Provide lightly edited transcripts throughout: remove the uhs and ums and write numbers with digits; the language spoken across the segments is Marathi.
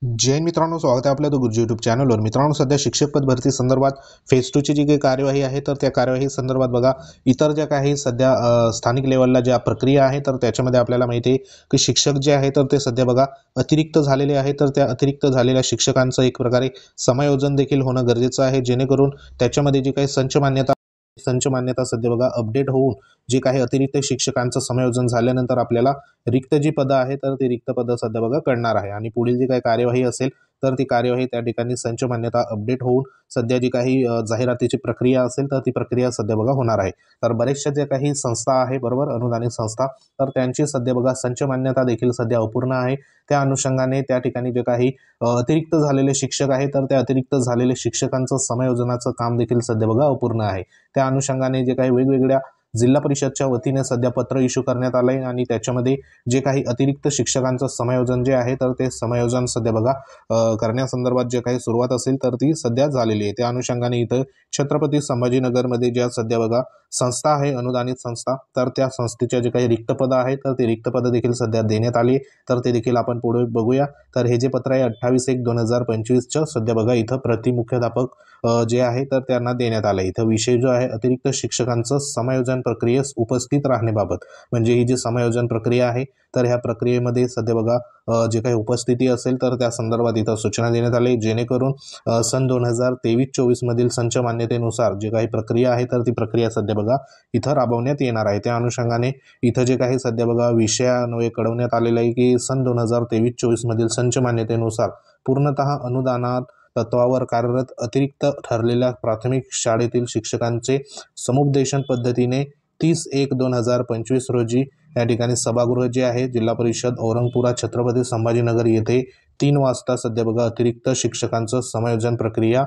जैन मित्रांनो, स्वागत आहे आपल्या गुरुजी यूट्यूब चॅनलवर। मित्रांनो, सध्या शिक्षक पद भरती संदर्भात फेज 2 ची जी काही कार्यवाही आहे तर त्या कार्यवाही संदर्भात बघा, इतर ज्या काही सध्या स्थानिक लेवलला ज्या प्रक्रिया आहे तर त्याच्यामध्ये आपल्याला माहिती आहे की शिक्षक जे आहे तर ते सध्या बघा अतिरिक्त झालेले आहे। तर त्या अतिरिक्त झालेल्या शिक्षकांचं एक प्रकारे समायोजन देखील होणं गरजेचं आहे, जेणेकरून त्याच्यामध्ये जी काही संच मान्यता सध्या बघा अपडेट होऊन जे काही अतिरिक्त शिक्षकांचं समायोजन झाल्यानंतर आपल्याला रिक्त जी पदं आहे तर ती रिक्त पदं सध्या बघा कळणार आहे आणि पुढील जी काही कार्यवाही असेल तर ती कार्यवाही त्या ठिकाणी संच मान्यता अपडेट होऊन सध्या जी काही जाहिरातीची प्रक्रिया असेल तर ती प्रक्रिया सध्या बघा होणार आहे। तर बरेचशा ज्या काही संस्था आहे बरोबर, अनुदानित संस्था, तर त्यांची सध्या बघा संच मान्यता देखील सध्या अपूर्ण आहे। त्या अनुषंगाने त्या ठिकाणी जे काही अतिरिक्त झालेले शिक्षक आहे तर त्या अतिरिक्त झालेले शिक्षकांचं समायोजनाचं काम देखील सध्या बघा अपूर्ण आहे। त्या अनुषंगाने जे काही वेगवेगळ्या जिल्हा परिषदच्या वतीने सध्या पत्र इश्यू करण्यात आलंय आणि त्याच्यामध्ये जे काही अतिरिक्त शिक्षकांचं समायोजन जे आहे तर ते समायोजन सध्या बघा करण्यासंदर्भात जे काही सुरुवात असेल तर ती सध्या झालेली आहे। त्या अनुषंगाने इथं छत्रपती संभाजीनगरमध्ये ज्या सध्या बघा संस्था आहे, अनुदानित संस्था, तर त्या संस्थेच्या जे काही रिक्त पदं आहेत तर ते रिक्त पदं देखील सध्या देण्यात आली। तर ते देखील आपण पुढे बघूया। तर हे जे पत्र आहे 28/1/2025 सध्या बघा इथं प्रतिमुख्याध्यापक जे आहे तर त्यांना देण्यात आलं। इथं विषय जो आहे अतिरिक्त शिक्षकांचं समायोजन प्रक्रियेस उपस्थित राहण्याबाबत, म्हणजे ही जी समायोजन प्रक्रिया आहे तर ह्या प्रक्रियेमध्ये सध्या बघा जे काही उपस्थिती असेल तर त्या संदर्भात इथं सूचना देण्यात आली, जेणेकरून सन 2023-24 मधील संच मान्यतेनुसार जे काही प्रक्रिया आहे तर ती प्रक्रिया सध्या बघा इथं राबवण्यात येणार आहे। त्या अनुषंगाने इथं जे काही सध्या बघा विषयान्वये कळवण्यात आलेलं आहे की सन 2023-24 मधील संच मान्यतेनुसार पूर्णतः अनुदानात तत्वावर कार्यरत अतिरिक्त ठरलेल्या प्राथमिक शाळेतील शिक्षकांचे समुपदेशन पद्धतीने 30/1/2025 रोजी या ठिकाणी सभागृह जे आहे जिल्हा परिषद औरंगपुरा छत्रपती संभाजीनगर येथे 3 वाजता सध्या बघा अतिरिक्त शिक्षकांचं समायोजन प्रक्रिया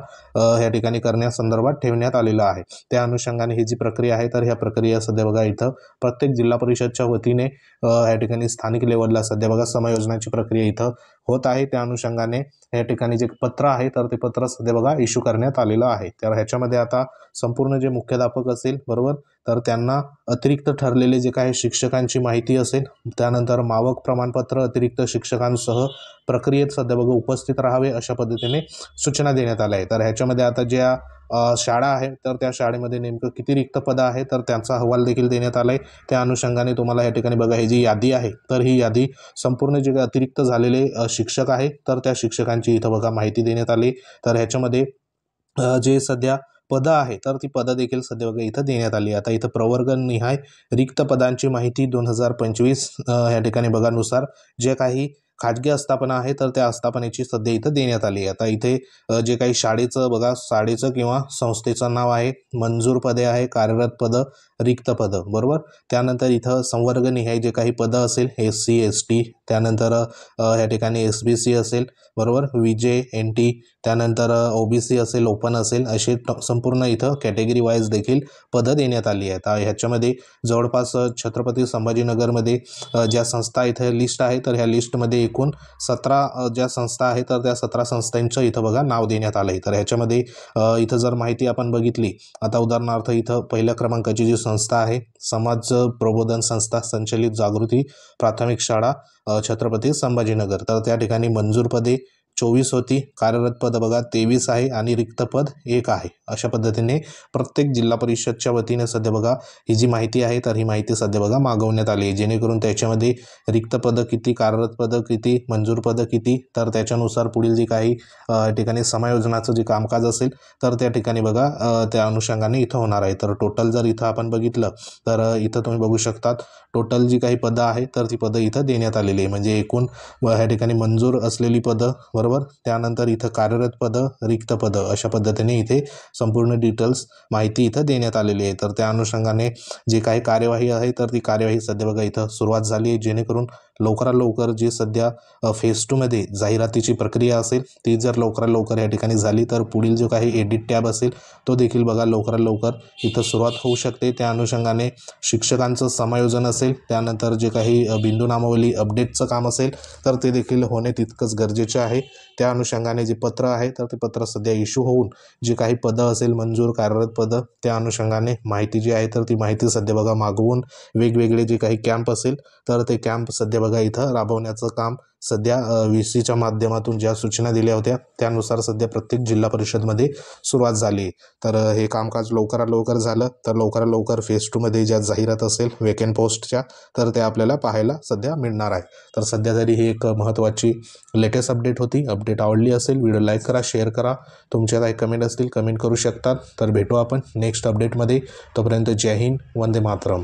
या ठिकाणी करण्यासंदर्भात ठेवण्यात आलेलं आहे। त्या अनुषंगाने ही जी प्रक्रिया आहे तर ह्या प्रक्रिया सध्या बघा इथं प्रत्येक जिल्हा परिषदच्या वतीने या ठिकाणी स्थानिक लेवलला सध्या बघा समायोजनाची प्रक्रिया इथं होत आहे। त्या अनुषंगाने या ठिकाणी जे पत्र आहे तर ते पत्र सध्या बघा इश्यू करण्यात आलेलं आहे। तर ह्याच्यामध्ये आता संपूर्ण जे मुख्याध्यापक असेल बरोबर, तर त्यांना अतिरिक्त ठरलेले जे काही शिक्षकांची माहिती असेल, त्यानंतर मावक प्रमाणपत्र अतिरिक्त शिक्षकांसह प्रक्रियेत सध्या बघा उपस्थित राहावे अशा पद्धतीने सूचना देण्यात आल्या आहे। तर ह्याच्यामध्ये आता ज्या शाळा आहे तर त्या शाळेमध्ये नेमकं किती रिक्त पदं आहे तर त्यांचा अहवाल देखील देण्यात आला आहे। त्या अनुषंगाने तुम्हाला या ठिकाणी बघा ही जी यादी आहे तर ही यादी संपूर्ण जे अतिरिक्त झालेले शिक्षक आहे तर त्या शिक्षकांची इथं बघा माहिती देण्यात आली। तर ह्याच्यामध्ये जे सध्या पदं आहे तर ती पदं देखील सध्या बघा इथं देण्यात आली। आता इथं प्रवर्ग निहाय रिक्त पदांची माहिती 2025 या ठिकाणी बघा नुसार जे काही खाजगी आस्थापना आहे तर त्या आस्थापनेची सध्या इथं देण्यात आली। आता इथे जे काही शाळेचं बघा शाळेचं किंवा संस्थेचं नाव आहे, मंजूर पदे आहे, कार्यरत पदं, रिक्त पदं बरोबर। त्यानंतर इथं संवर्ग निहाय जे काही पदं असेल SC ST, त्यानंतर या ठिकाणी SBC असेल बरोबर, VJ NT, त्यानंतर OBC असेल, ओपन असेल, असे संपूर्ण इथं कॅटेगरी वाईज देखील पदं देण्यात आली आहेत। ह्याच्यामध्ये जवळपास छत्रपती संभाजीनगरमध्ये ज्या संस्था इथे लिस्ट आहे तर ह्या लिस्टमध्ये एकूण 17 ज्या संस्था आहेत तर त्या 17 संस्थांचं इथं बघा नाव देण्यात आलं आहे। तर ह्याच्यामध्ये इथं जर माहिती आपण बघितली, आता उदाहरणार्थ इथं पहिल्या क्रमांकाची जी संस्था आहे समाज प्रबोधन संस्था संचलित जागृती प्राथमिक शाळा छत्रपती संभाजीनगर, तर त्या ठिकाणी मंजूर पदे 24 होती, कार्यरत पद बघा 23 आहे आणि रिक्त पद 1 आहे। अशा पद्धतीने प्रत्येक जिल्हा परिषदच्या वतीने सध्या बघा ही जी माहिती आहे तर ही माहिती सध्या बघा मागवण्यात आली आहे, जेणेकरून त्याच्यामध्ये रिक्त पदं किती, कार्यरत पदं किती, मंजूर पदं किती, तर त्याच्यानुसार पुढील जी काही ठिकाणी समायोजनाचं जे कामकाज असेल तर त्या ठिकाणी बघा त्या अनुषंगाने इथं होणार आहे। तर टोटल जर इथं आपण बघितलं तर इथं तुम्ही बघू शकतात टोटल जी काही पदं आहे तर ती पदं इथं देण्यात आलेली आहे, म्हणजे एकूण ह्या ठिकाणी मंजूर असलेली पदं बरोबर, त्यानंतर इथं कार्यरत पदं, रिक्त पदं, अशा पद्धतीने इथे संपूर्ण डिटेल्स माहिती इथं देण्यात आलेली आहे। तर त्या अनुषंगाने जी काही कार्यवाही आहे तर ती कार्यवाही सध्या बघा इथं सुरुवात झाली आहे, जेणेकरून लवकरात लवकर जी सध्या फेज 2 मध्ये जाहिरातीची प्रक्रिया असेल ती जर लवकरात लवकर या ठिकाणी झाली तर पुढील जो काही एडिट टॅब असेल तो देखील बघा लवकरात लवकर इथं सुरुवात होऊ शकते। त्या अनुषंगाने शिक्षकांचं समायोजन असेल, त्यानंतर जे काही बिंदू नामावली अपडेटचं काम असेल तर ते देखील होणे तितकंच गरजेचे आहे। त्या अनुषंगाने जे पत्र आहे तर ते पत्र सध्या इश्यू होऊन जी काही पदं असेल मंजूर कार्यरत पदं, त्या अनुषंगाने माहिती जी आहे तर ती माहिती सध्या बघा मागवून वेगवेगळे जे काही कॅम्प असेल तर ते कॅम्प सध्या बघा इथं राबवण्याचं काम सध्या VCच्या माध्यमातून ज्या सूचना दिल्या होत्या त्यानुसार सध्या प्रत्येक जिल्हा परिषदमध्ये सुरुवात झाली। तर हे कामकाज लवकरात लवकर झालं तर लवकरात लवकर फेज 2 मध्ये ज्या जाहिरात असेल वेकेंट पोस्टच्या तर ते आपल्याला पाहायला सध्या मिळणार आहे। तर सध्या तरी ही एक महत्त्वाची लेटेस्ट अपडेट होती। अपडेट आवडली असेल व्हिडिओ लाईक करा, शेअर करा, तुमच्या काही कमेंट असतील कमेंट करू शकतात। तर भेटू आपण नेक्स्ट अपडेटमध्ये, तोपर्यंत जय हिंद, वंदे मातरम।